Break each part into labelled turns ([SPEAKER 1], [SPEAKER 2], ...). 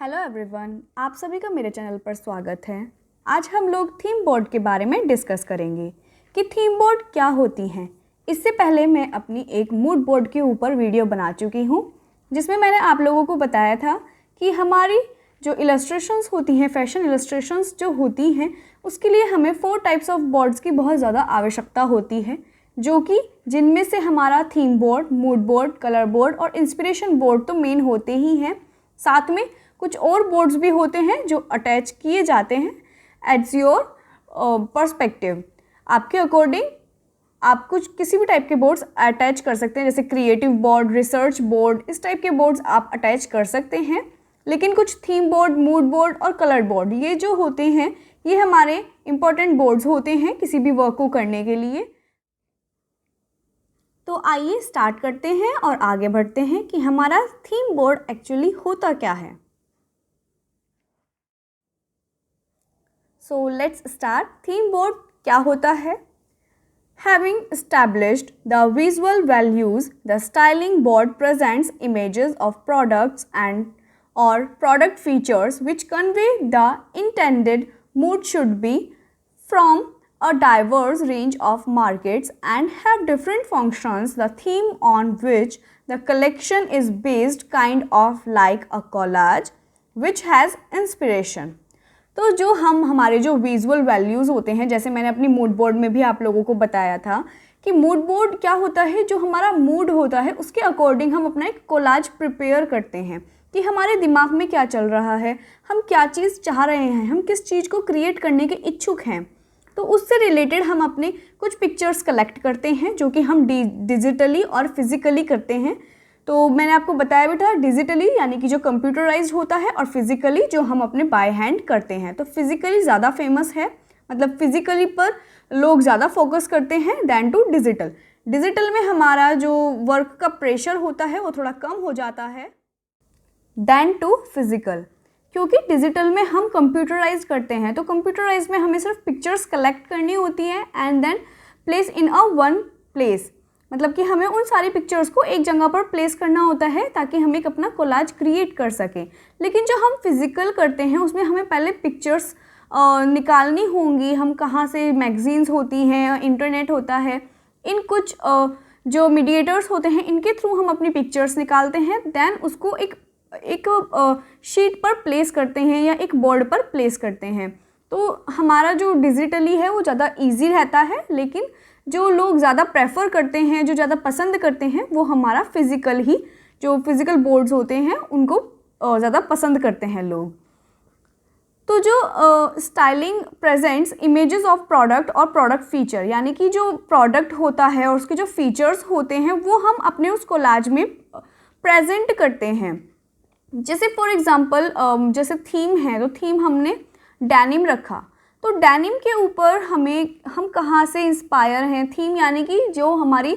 [SPEAKER 1] Hello everyone, आप सभी का मेरे चैनल पर स्वागत है। आज हम लोग थीम बोर्ड के बारे में डिस्कस करेंगे कि थीम बोर्ड क्या होती हैं। इससे पहले मैं अपनी एक मूड बोर्ड के ऊपर वीडियो बना चुकी हूँ, जिसमें मैंने आप लोगों को बताया था कि हमारी जो इलस्ट्रेशंस होती हैं, फैशन इलस्ट्रेशंस जो होती हैं, उसके लिए हमें 4 टाइप्स ऑफ बोर्ड्स की बहुत ज़्यादा आवश्यकता होती है, जो कि जिनमें से हमारा theme board, mood board, colour board और इंस्पिरेशन बोर्ड तो मेन होते ही हैं। साथ में कुछ और बोर्ड्स भी होते हैं जो अटैच किए जाते हैं एट्स योर पर्सपेक्टिव। आपके अकॉर्डिंग आप कुछ किसी भी टाइप के बोर्ड्स अटैच कर सकते हैं, जैसे क्रिएटिव बोर्ड, रिसर्च बोर्ड, इस टाइप के बोर्ड्स आप अटैच कर सकते हैं। लेकिन कुछ थीम बोर्ड, मूड बोर्ड और कलर बोर्ड, ये जो होते हैं ये हमारे इम्पोर्टेंट बोर्ड्स होते हैं किसी भी वर्क को करने के लिए। तो आइए स्टार्ट करते हैं और आगे बढ़ते हैं कि हमारा थीम बोर्ड एक्चुअली होता क्या है। So let's start. Theme board क्या होता है? Having established the visual values, the styling board presents images of products and or product features which convey the intended mood. Should be from a diverse range of markets and have different functions. The theme on which the collection is based, kind of like a collage which has inspiration. तो जो हमारे जो visual values होते हैं, जैसे मैंने अपनी mood board में भी आप लोगों को बताया था कि मूड बोर्ड क्या होता है, जो हमारा मूड होता है उसके अकॉर्डिंग हम अपना एक कोलाज प्रिपेयर करते हैं कि हमारे दिमाग में क्या चल रहा है, हम क्या चीज़ चाह रहे हैं, हम किस चीज़ को क्रिएट करने के इच्छुक हैं। तो उससे रिलेटेड हम अपने कुछ पिक्चर्स कलेक्ट करते हैं, जो कि हम डिजिटली और फिज़िकली करते हैं। तो मैंने आपको बताया भी था, डिजिटली यानी कि जो कंप्यूटराइज्ड होता है और फिज़िकली जो हम अपने बाय हैंड करते हैं। तो फिज़िकली ज़्यादा फेमस है, मतलब फिज़िकली पर लोग ज़्यादा फोकस करते हैं दैन टू डिजिटल। डिजिटल में हमारा जो वर्क का प्रेशर होता है वो थोड़ा कम हो जाता है दैन टू फिज़िकल, क्योंकि डिजिटल में हम कंप्यूटराइज करते हैं। तो कंप्यूटराइज में हमें सिर्फ पिक्चर्स कलेक्ट करनी होती है and then place in a one place, मतलब कि हमें उन सारी पिक्चर्स को एक जगह पर प्लेस करना होता है ताकि हम एक अपना कोलाज क्रिएट कर सकें। लेकिन जो हम फिज़िकल करते हैं उसमें हमें पहले पिक्चर्स निकालनी होंगी। हम कहाँ से, मैगजीन्स होती हैं, इंटरनेट होता है, इन कुछ जो मीडिएटर्स होते हैं इनके थ्रू हम अपनी पिक्चर्स निकालते हैं, दैन उसको एक शीट पर प्लेस करते हैं या एक बोर्ड पर प्लेस करते हैं। तो हमारा जो डिजिटली है वो ज़्यादा ईजी रहता है, लेकिन जो लोग ज़्यादा प्रेफर करते हैं, जो ज़्यादा पसंद करते हैं, वो हमारा फिज़िकल ही, जो फिज़िकल बोर्ड्स होते हैं उनको ज़्यादा पसंद करते हैं लोग। तो जो styling presents images of product और प्रोडक्ट फीचर, यानी कि जो प्रोडक्ट होता है और उसके जो फीचर्स होते हैं वो हम अपने उस कोलाज में प्रेजेंट करते हैं। जैसे फॉर एग्ज़ाम्पल जैसे थीम है, तो थीम हमने डेनिम रखा, तो डेनिम के ऊपर हम कहाँ से इंस्पायर हैं, थीम यानी कि जो हमारे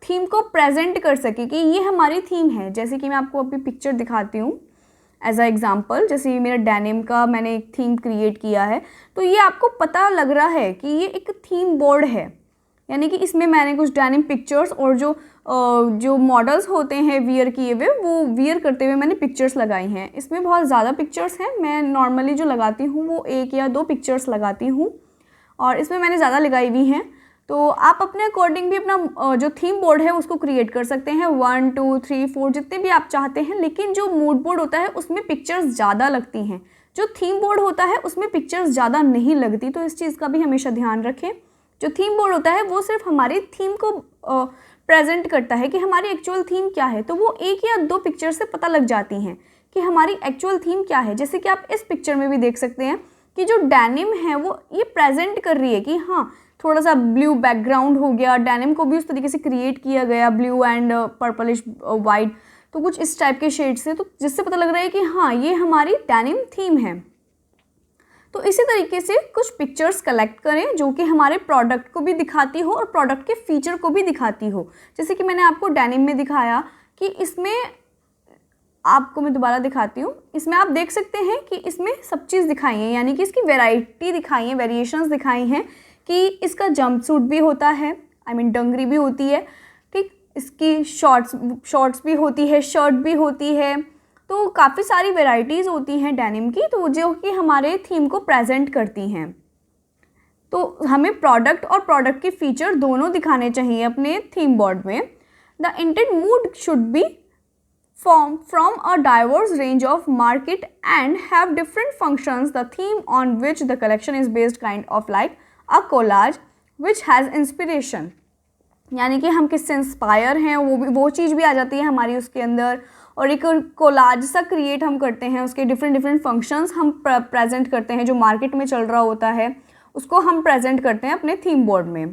[SPEAKER 1] थीम को प्रेजेंट कर सके कि ये हमारी थीम है। जैसे कि मैं आपको अभी पिक्चर दिखाती हूँ एज अ एग्जांपल। जैसे मेरा डेनिम का मैंने एक थीम क्रिएट किया है, तो ये आपको पता लग रहा है कि ये एक थीम बोर्ड है, यानी कि इसमें मैंने कुछ डेनिम पिक्चर्स और जो मॉडल्स होते हैं वियर किए हुए, वो वियर करते हुए मैंने पिक्चर्स लगाई हैं। इसमें बहुत ज़्यादा पिक्चर्स हैं, मैं नॉर्मली जो लगाती हूँ वो 1 या 2 पिक्चर्स लगाती हूँ, और इसमें मैंने ज़्यादा लगाई हुई हैं। तो आप अपने अकॉर्डिंग भी अपना जो थीम बोर्ड है उसको क्रिएट कर सकते हैं, 1 2 3 4 जितने भी आप चाहते हैं। लेकिन जो मूड बोर्ड होता है उसमें पिक्चर्स ज़्यादा लगती हैं, जो थीम बोर्ड होता है उसमें पिक्चर्स ज़्यादा नहीं लगती। तो इस चीज़ का भी हमेशा ध्यान रखें। जो थीम बोर्ड होता है वो सिर्फ हमारी थीम को प्रेजेंट करता है कि हमारी एक्चुअल थीम क्या है, तो वो 1 या 2 पिक्चर से पता लग जाती हैं कि हमारी एक्चुअल थीम क्या है। जैसे कि आप इस पिक्चर में भी देख सकते हैं कि जो डेनिम है वो ये प्रेजेंट कर रही है कि हाँ, थोड़ा सा ब्लू बैकग्राउंड हो गया, डेनिम को भी उस तरीके से क्रिएट किया गया, ब्लू एंड पर्पलिश वाइट, तो कुछ इस टाइप के शेड से, तो जिससे पता लग रहा है कि हाँ ये हमारी डेनिम थीम है। तो इसी तरीके से कुछ पिक्चर्स कलेक्ट करें जो कि हमारे प्रोडक्ट को भी दिखाती हो और प्रोडक्ट के फीचर को भी दिखाती हो। जैसे कि मैंने आपको डेनिम में दिखाया कि इसमें, आपको मैं दोबारा दिखाती हूँ, इसमें आप देख सकते हैं कि इसमें सब चीज़ दिखाई है, यानी कि इसकी वैरायटी दिखाई है, वेरिएशंस दिखाई हैं कि इसका जंप सूट भी होता है, डंगरी भी होती है, ठीक, इसकी शॉर्ट्स भी होती है, शर्ट भी होती है। तो काफ़ी सारी वेराइटीज़ होती हैं डेनिम की, तो जो कि हमारे थीम को प्रेजेंट करती हैं। तो हमें प्रोडक्ट और प्रोडक्ट के फीचर दोनों दिखाने चाहिए अपने थीम बोर्ड में। The intent mood should be from a diverse range of market and have different functions. The theme on which the collection is based kind of like a collage which has inspiration. यानी कि हम किससे inspire हैं वो चीज़ भी आ जाती है हमारी उसके अंदर, और एक कोलाज सा क्रिएट हम करते हैं, उसके डिफरेंट फंक्शंस हम प्रेजेंट करते हैं, जो मार्केट में चल रहा होता है उसको हम प्रेजेंट करते हैं अपने थीम बोर्ड में।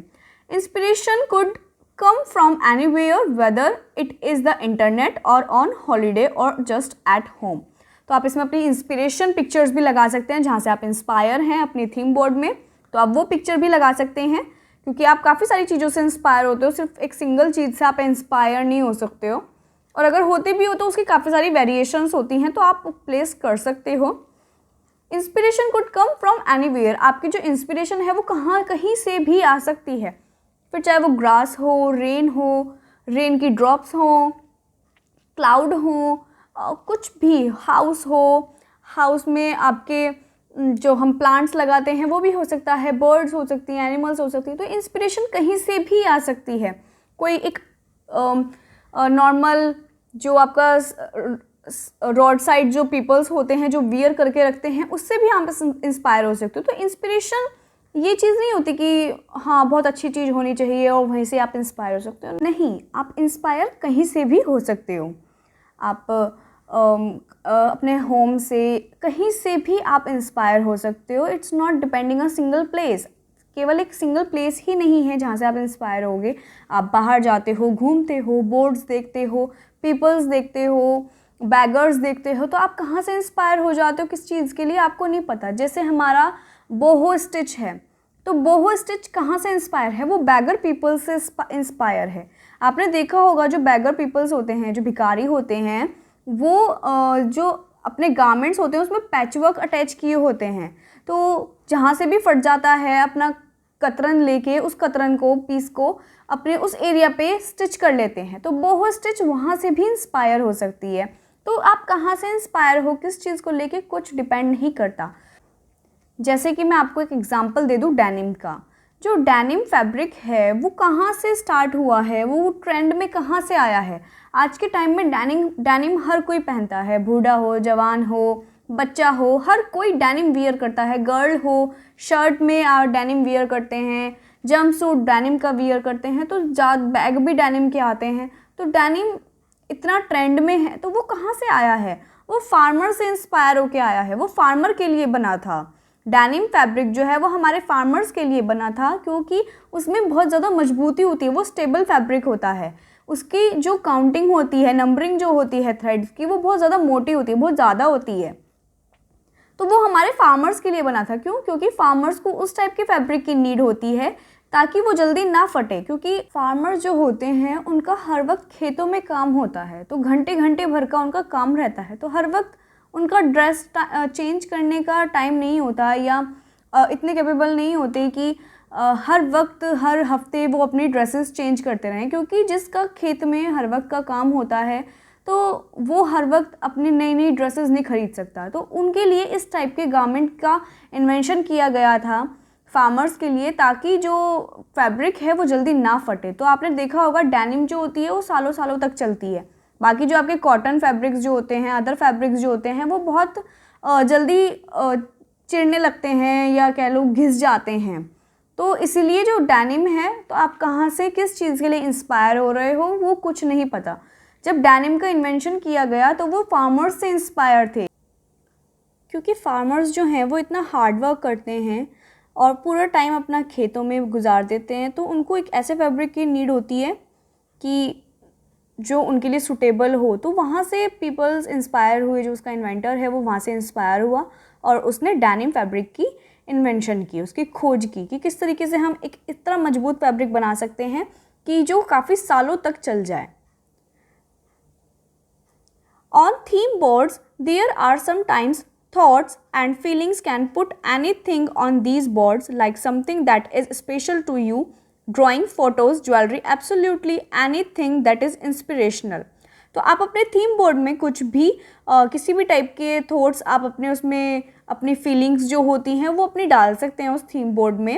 [SPEAKER 1] Inspiration could come from anywhere whether it is the internet or on holiday or just at home। तो आप इसमें अपनी इंस्पिरेशन पिक्चर्स भी लगा सकते हैं, जहाँ से आप इंस्पायर हैं अपनी थीम बोर्ड में, तो आप वो पिक्चर भी लगा सकते हैं, क्योंकि आप काफ़ी सारी चीज़ों से इंस्पायर होते हो, सिर्फ एक सिंगल चीज़ से आप इंस्पायर नहीं हो सकते हो, और अगर होते भी हो तो उसकी काफ़ी सारी वेरिएशंस होती हैं, तो आप प्लेस कर सकते हो। Inspiration could come from anywhere, आपकी जो इंस्पिरेशन है वो कहीं से भी आ सकती है, फिर चाहे वो ग्रास हो, रेन की ड्रॉप्स हो, क्लाउड हो, कुछ भी, हाउस हो, हाउस में आपके जो हम प्लांट्स लगाते हैं वो भी हो सकता है, बर्ड्स हो सकती हैं, एनिमल्स हो सकती हैं। तो इंस्पिरेशन कहीं से भी आ सकती है। कोई एक नॉर्मल जो आपका रोड साइड जो पीपल्स होते हैं जो वियर करके रखते हैं, उससे भी आप इंस्पायर हो सकते हो। तो इंस्पिरेशन ये चीज़ नहीं होती कि हाँ बहुत अच्छी चीज़ होनी चाहिए और वहीं से आप इंस्पायर हो सकते हो, नहीं, आप इंस्पायर कहीं से भी हो सकते हो। आप अपने होम से कहीं से भी आप इंस्पायर हो सकते हो। It's not depending a single place, केवल एक सिंगल प्लेस ही नहीं है जहाँ से आप इंस्पायर होगे। आप बाहर जाते हो, घूमते हो, बोर्ड्स देखते हो, पीपल्स देखते हो, बैगर्स देखते हो, तो आप कहाँ से इंस्पायर हो जाते हो, किस चीज़ के लिए आपको नहीं पता। जैसे हमारा बोहो स्टिच है, तो बोहो स्टिच कहाँ से इंस्पायर है, वो बैगर पीपल से इंस्पायर है। आपने देखा होगा जो बैगर पीपल्स होते हैं, जो भिखारी होते हैं, वो जो अपने गारमेंट्स होते हैं उसमें पैचवर्क अटैच किए होते हैं, तो जहाँ से भी फट जाता है अपना कतरन लेके उस कतरन को, पीस को अपने उस एरिया पे स्टिच कर लेते हैं। तो बोहो स्टिच वहाँ से भी इंस्पायर हो सकती है। तो आप कहाँ से इंस्पायर हो, किस चीज़ को लेके, कुछ डिपेंड नहीं करता। जैसे कि मैं आपको एक एग्जांपल दे दूँ डेनिम का। जो डेनिम फैब्रिक है वो कहाँ से स्टार्ट हुआ है, वो ट्रेंड में कहाँ से आया है। आज के टाइम में डेनिम हर कोई पहनता है, बूढ़ा हो, जवान हो, बच्चा हो, हर कोई डेनिम वियर करता है। गर्ल हो शर्ट में डेनिम वियर करते हैं, जंप सूट डेनिम का वियर करते हैं, तो बैग भी डेनिम के आते हैं। तो डेनिम इतना ट्रेंड में है, तो वो कहाँ से आया है, वो फार्मर से इंस्पायर होके आया है, वो फार्मर के लिए बना था। डेनिम फैब्रिक जो है वो हमारे फार्मर्स के लिए बना था, क्योंकि उसमें बहुत ज़्यादा मजबूती होती है, वो स्टेबल फैब्रिक होता है, उसकी जो काउंटिंग होती है, नंबरिंग जो होती है थ्रेड्स की, वो बहुत ज़्यादा मोटी होती है, बहुत ज़्यादा होती है। तो वो हमारे फार्मर्स के लिए बना था। क्यों? क्योंकि फार्मर्स को उस टाइप के फैब्रिक की नीड होती है ताकि वो जल्दी ना फटे, क्योंकि फार्मर्स जो होते हैं उनका हर वक्त खेतों में काम होता है, तो घंटे घंटे भर का उनका काम रहता है, तो हर वक्त उनका ड्रेस चेंज करने का टाइम नहीं होता, या इतने कैपेबल नहीं होते कि हर वक्त हर हफ्ते वो अपनी ड्रेसेस चेंज करते रहें, क्योंकि जिसका खेत में हर वक्त का काम होता है तो वो हर वक्त अपनी नई नई ड्रेसेस नहीं खरीद सकता। तो उनके लिए इस टाइप के गारमेंट का इन्वेंशन किया गया था फार्मर्स के लिए, ताकि जो फैब्रिक है वो जल्दी ना फटे। तो आपने देखा होगा डेनिम जो होती है वो सालों सालों तक चलती है। बाकी जो आपके कॉटन फैब्रिक्स जो होते हैं, अदर फैब्रिक्स जो होते हैं, वो बहुत जल्दी चिरने लगते हैं, या कह लो घिस जाते हैं। तो इसीलिए जो डेनिम है, तो आप कहाँ से किस चीज़ के लिए इंस्पायर हो रहे हो वो कुछ नहीं पता। जब डेनिम का इन्वेंशन किया गया तो वो फार्मर्स से इंस्पायर थे, क्योंकि फार्मर्स जो हैं वो इतना हार्ड वर्क करते हैं और पूरा टाइम अपना खेतों में गुजार देते हैं, तो उनको एक ऐसे फैब्रिक की नीड होती है कि जो उनके लिए सूटेबल हो। तो वहाँ से पीपल्स इंस्पायर हुए, जो उसका इन्वेंटर है वो वहाँ से इंस्पायर हुआ और उसने डेनिम फैब्रिक की इन्वेंशन की, उसकी खोज की कि किस तरीके से हम एक इतना मजबूत फैब्रिक बना सकते हैं कि जो काफ़ी सालों तक चल जाए। On theme boards, there are sometimes thoughts and feelings can put anything on these boards, like something that is special to you, drawing, photos, jewelry, absolutely anything that is inspirational. तो आप अपने थीम बोर्ड में कुछ भी किसी भी type के thoughts आप अपने उसमें अपनी फीलिंग्स जो होती हैं वो अपनी डाल सकते हैं उस थीम बोर्ड में।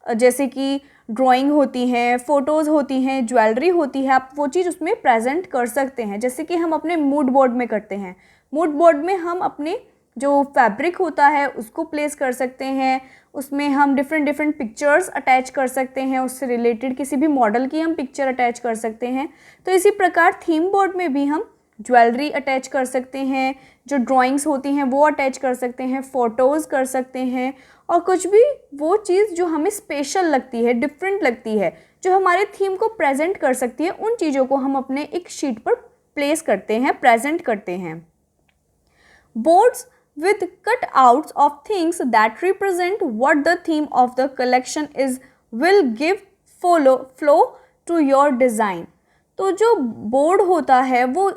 [SPEAKER 1] जैसे कि ड्राइंग होती हैं, फ़ोटोज़ होती हैं, ज्वेलरी होती है, आप वो चीज़ उसमें प्रेजेंट कर सकते हैं। जैसे कि हम अपने मूड बोर्ड में करते हैं। मूड बोर्ड में हम अपने जो फैब्रिक होता है उसको प्लेस कर सकते हैं, उसमें हम डिफरेंट डिफरेंट पिक्चर्स अटैच कर सकते हैं, उससे रिलेटेड किसी भी मॉडल की हम पिक्चर अटैच कर सकते हैं। तो इसी प्रकार थीम बोर्ड में भी हम ज्वेलरी अटैच कर सकते हैं, जो ड्राइंग्स होती हैं वो अटैच कर सकते हैं, फ़ोटोज़ कर सकते हैं, और कुछ भी वो चीज़ जो हमें स्पेशल लगती है, डिफरेंट लगती है, जो हमारे थीम को प्रेजेंट कर सकती है, उन चीज़ों को हम अपने एक शीट पर प्लेस करते हैं, प्रेजेंट करते हैं। Boards with cutouts of things that represent what the theme of the collection is will give flow to your design। तो जो बोर्ड होता है वो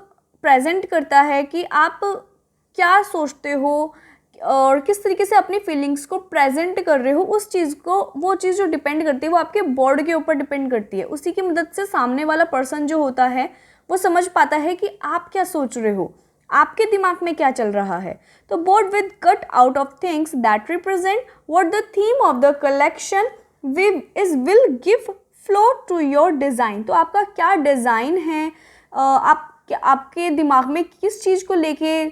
[SPEAKER 1] प्रेजेंट करता है कि आप क्या सोचते हो और किस तरीके से अपनी फीलिंग्स को प्रेजेंट कर रहे हो। उस चीज़ को, वो चीज़ जो डिपेंड करती है वो आपके बोर्ड के ऊपर डिपेंड करती है। उसी की मदद से सामने वाला पर्सन जो होता है वो समझ पाता है कि आप क्या सोच रहे हो, आपके दिमाग में क्या चल रहा है। तो board with cut out of things that represent what the theme of the collection will give flow to your design. तो आपका क्या डिज़ाइन है, आपके दिमाग में किस चीज़ को लेके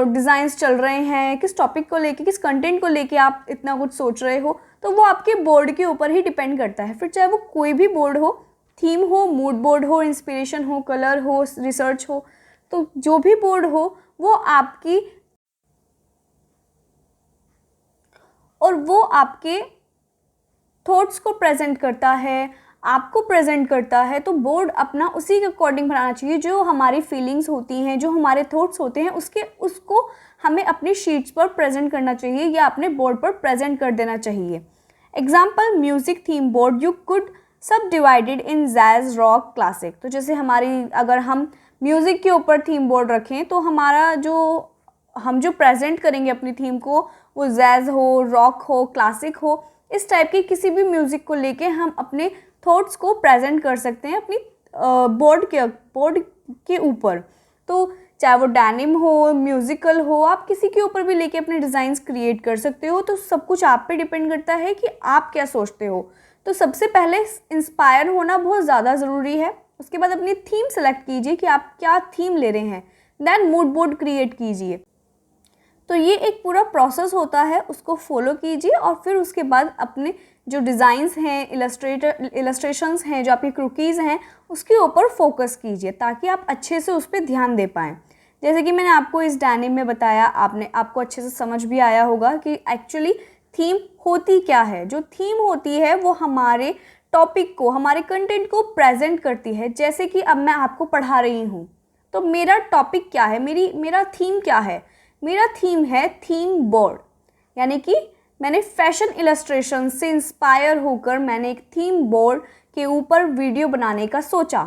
[SPEAKER 1] डिज़ाइंस चल रहे हैं, किस टॉपिक को लेके, किस कंटेंट को लेके आप इतना कुछ सोच रहे हो, तो वो आपके बोर्ड के ऊपर ही डिपेंड करता है। फिर चाहे वो कोई भी बोर्ड हो, थीम हो, मूड बोर्ड हो, इंस्पिरेशन हो, कलर हो, रिसर्च हो, तो जो भी बोर्ड हो वो आपके थॉट्स को प्रेजेंट करता है, आपको प्रेजेंट करता है। तो बोर्ड अपना उसी के अकॉर्डिंग बनाना चाहिए, जो हमारी फीलिंग्स होती हैं, जो हमारे थॉट्स होते हैं, उसको हमें अपनी शीट्स पर प्रेजेंट करना चाहिए या अपने बोर्ड पर प्रेजेंट कर देना चाहिए। Example, music theme board you could subdivided in jazz, rock, classic. तो जैसे अगर हम म्यूज़िक के ऊपर थीम बोर्ड रखें तो हम जो प्रेजेंट करेंगे अपनी थीम को, वो जैज़ हो, रॉक हो, क्लासिक हो, इस टाइप की किसी भी म्यूज़िक को लेके हम अपने थॉट्स को प्रेजेंट कर सकते हैं अपनी बोर्ड के ऊपर। तो चाहे वो डेनिम हो, म्यूज़िकल हो, आप किसी के ऊपर भी लेके अपने डिज़ाइंस क्रिएट कर सकते हो। तो सब कुछ आप पे डिपेंड करता है कि आप क्या सोचते हो। तो सबसे पहले इंस्पायर होना बहुत ज़्यादा ज़रूरी है। उसके बाद अपनी थीम सेलेक्ट कीजिए कि आप क्या थीम ले रहे हैं, देन मूड बोर्ड क्रिएट कीजिए। तो ये एक पूरा प्रोसेस होता है, उसको फॉलो कीजिए और फिर उसके बाद अपने जो डिज़ाइंस हैं, इलस्ट्रेशंस हैं, जो आपकी क्रूकीज़ हैं, उसके ऊपर फोकस कीजिए ताकि आप अच्छे से उस पर ध्यान दे पाएँ। जैसे कि मैंने आपको इस डेनिम में बताया, आपको अच्छे से समझ भी आया होगा कि एक्चुअली थीम होती क्या है। जो थीम होती है वो हमारे टॉपिक को, हमारे कंटेंट को प्रेजेंट करती है। जैसे कि अब मैं आपको पढ़ा रही हूँ तो मेरा टॉपिक क्या है, मेरा थीम क्या है। मेरा थीम है थीम बोर्ड, यानी कि मैंने फैशन इलस्ट्रेशन से इंस्पायर होकर मैंने एक थीम बोर्ड के ऊपर वीडियो बनाने का सोचा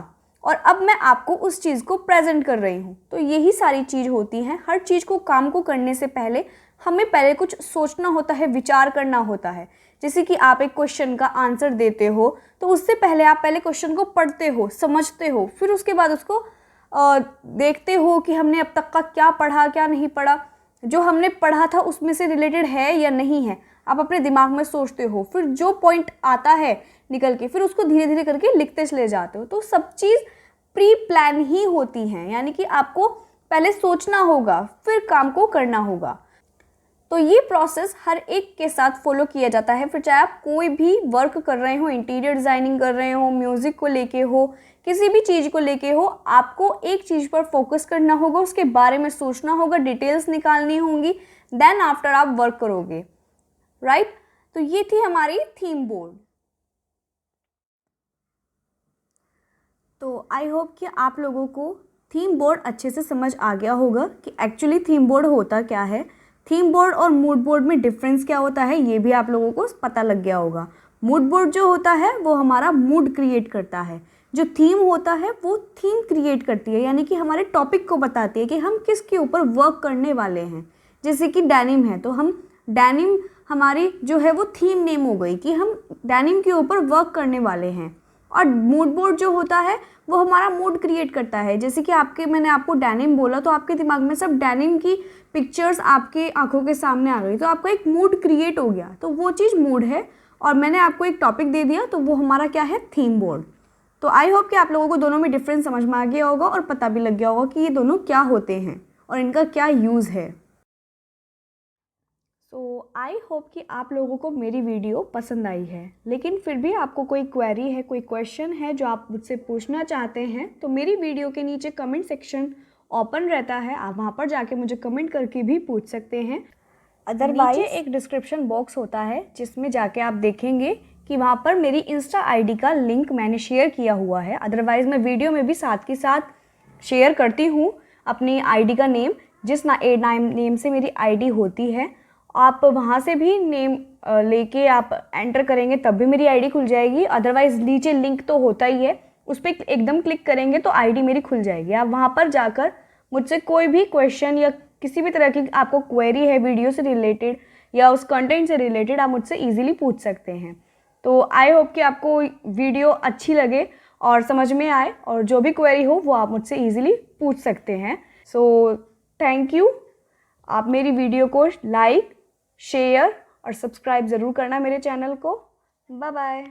[SPEAKER 1] और अब मैं आपको उस चीज़ को प्रेजेंट कर रही हूँ। तो यही सारी चीज़ होती हैं। हर चीज़ को, काम को करने से पहले हमें पहले कुछ सोचना होता है, विचार करना होता है। जैसे कि आप एक क्वेश्चन का आंसर देते हो तो उससे पहले आप पहले क्वेश्चन को पढ़ते हो, समझते हो, फिर उसके बाद उसको देखते हो कि हमने अब तक का क्या पढ़ा, क्या नहीं पढ़ा, जो हमने पढ़ा था उसमें से रिलेटेड है या नहीं है। आप अपने दिमाग में सोचते हो, फिर जो पॉइंट आता है निकल के फिर उसको धीरे धीरे करके लिखते चले जाते हो। तो सब चीज़ प्री प्लान ही होती हैं, यानी कि आपको पहले सोचना होगा फिर काम को करना होगा। तो ये प्रोसेस हर एक के साथ फॉलो किया जाता है। फिर चाहे आप कोई भी वर्क कर रहे हो, इंटीरियर डिज़ाइनिंग कर रहे हो, म्यूज़िक को लेके हो, किसी भी चीज़ को लेके हो, आपको एक चीज़ पर फोकस करना होगा, उसके बारे में सोचना होगा, डिटेल्स निकालनी होंगी, देन आफ्टर आप वर्क करोगे, राइट। तो ये थी हमारी थीम बोर्ड। तो आई होप कि आप लोगों को थीम बोर्ड अच्छे से समझ आ गया होगा कि एक्चुअली थीम बोर्ड होता क्या है, थीम बोर्ड और मूड बोर्ड में डिफरेंस क्या होता है, ये भी आप लोगों को पता लग गया होगा। मूड बोर्ड जो होता है वो हमारा मूड क्रिएट करता है, जो थीम होता है वो थीम क्रिएट करती है, यानी कि हमारे टॉपिक को बताती है कि हम किसके ऊपर वर्क करने वाले हैं। जैसे कि डेनिम है तो हम डेनिम हमारी जो है वो थीम नेम हो गई कि हम डेनिम के ऊपर वर्क करने वाले हैं। और मूड बोर्ड जो होता है वो हमारा मूड क्रिएट करता है। जैसे कि मैंने आपको डेनिम बोला तो आपके दिमाग में सब डेनिम की पिक्चर्स आपके आंखों के सामने आ गई, तो आपका एक मूड क्रिएट हो गया, तो वो चीज़ मूड है। और मैंने आपको एक टॉपिक दे दिया, तो वो हमारा क्या है, थीम बोर्ड। तो आई होप कि आप लोगों को दोनों में डिफरेंस समझ में आ गया होगा और पता भी लग गया होगा कि ये दोनों क्या होते हैं और इनका क्या यूज़ है। सो आई होप कि आप लोगों को मेरी वीडियो पसंद आई है, लेकिन फिर भी आपको कोई क्वेरी है, कोई क्वेश्चन है जो आप मुझसे पूछना चाहते हैं, तो मेरी वीडियो के नीचे कमेंट सेक्शन ओपन रहता है, आप वहाँ पर जाके मुझे कमेंट करके भी पूछ सकते हैं। अदरवाइज नीचे एक डिस्क्रिप्शन बॉक्स होता है जिसमें जाके आप देखेंगे कि वहाँ पर मेरी इंस्टा आईडी का लिंक मैंने शेयर किया हुआ है। अदरवाइज़ मैं वीडियो में भी साथ के साथ शेयर करती हूँ अपनी आईडी का नेम, जिस नेम से मेरी आईडी होती है। आप वहाँ से भी नेम लेके आप एंटर करेंगे तब भी मेरी आईडी खुल जाएगी। अदरवाइज़ नीचे लिंक तो होता ही है, उस पर एकदम क्लिक करेंगे तो आईडी मेरी खुल जाएगी। आप वहाँ पर जाकर मुझसे कोई भी क्वेश्चन या किसी भी तरह की आपको क्वेरी है वीडियो से रिलेटेड या उस कंटेंट से रिलेटेड, आप मुझसे ईजिली पूछ सकते हैं। तो आई होप कि आपको वीडियो अच्छी लगे और समझ में आए, और जो भी क्वेरी हो वो आप मुझसे ईजिली पूछ सकते हैं। So thank you. आप मेरी वीडियो को लाइक, शेयर और सब्सक्राइब ज़रूर करना मेरे चैनल को। Bye bye.